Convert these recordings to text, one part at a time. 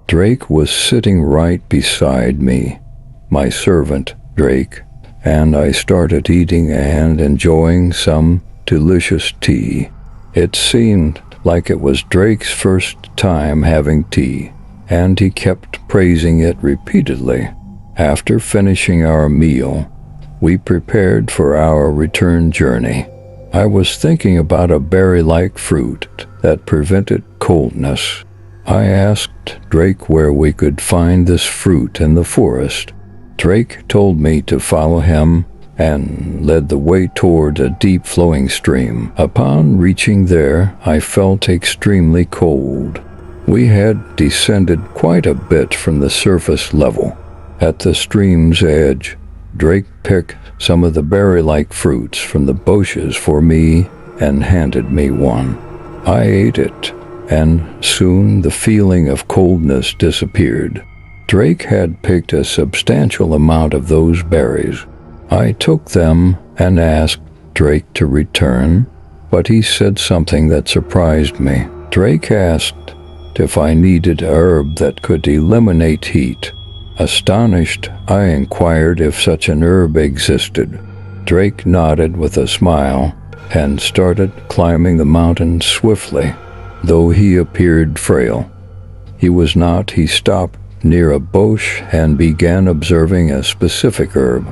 Drake was sitting right beside me, my servant, Drake, and I started eating and enjoying some delicious tea. It seemed like it was Drake's first time having tea, and he kept praising it repeatedly. After finishing our meal, we prepared for our return journey. I was thinking about a berry-like fruit that prevented coldness. I asked Drake where we could find this fruit in the forest. Drake told me to follow him and led the way toward a deep-flowing stream. Upon reaching there, I felt extremely cold. We had descended quite a bit from the surface level. At the stream's edge, Drake picked some of the berry-like fruits from the bushes for me and handed me one. I ate it, and soon the feeling of coldness disappeared. Drake had picked a substantial amount of those berries. I took them and asked Drake to return, but he said something that surprised me. Drake asked if I needed a herb that could eliminate heat. Astonished, I inquired if such an herb existed. Drake nodded with a smile and started climbing the mountain swiftly. Though he appeared frail, he was not. He stopped near a bush and began observing a specific herb.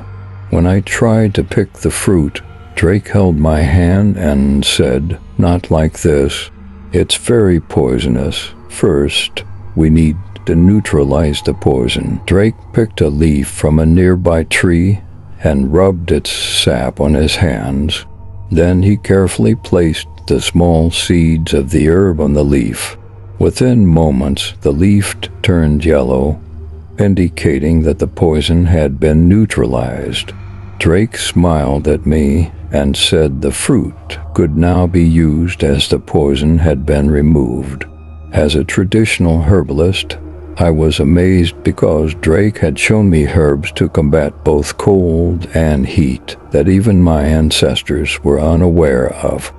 When I tried to pick the fruit, Drake held my hand and said, "Not like this. It's very poisonous. First, we need to neutralize the poison." Drake picked a leaf from a nearby tree and rubbed its sap on his hands. Then he carefully placed the small seeds of the herb on the leaf. Within moments, the leaf turned yellow, indicating that the poison had been neutralized. Drake smiled at me and said the fruit could now be used as the poison had been removed. As a traditional herbalist, I was amazed because Drake had shown me herbs to combat both cold and heat that even my ancestors were unaware of.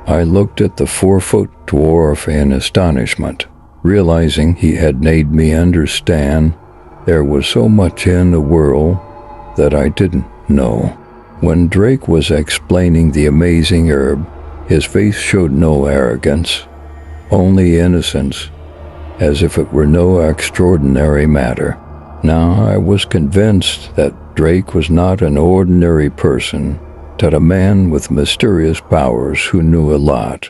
I looked at the 4-foot dwarf in astonishment, realizing he had made me understand there was so much in the world that I didn't know. When Drake was explaining the amazing herb, his face showed no arrogance, only innocence, as if it were no extraordinary matter. Now I was convinced that Drake was not an ordinary person, but a man with mysterious powers who knew a lot.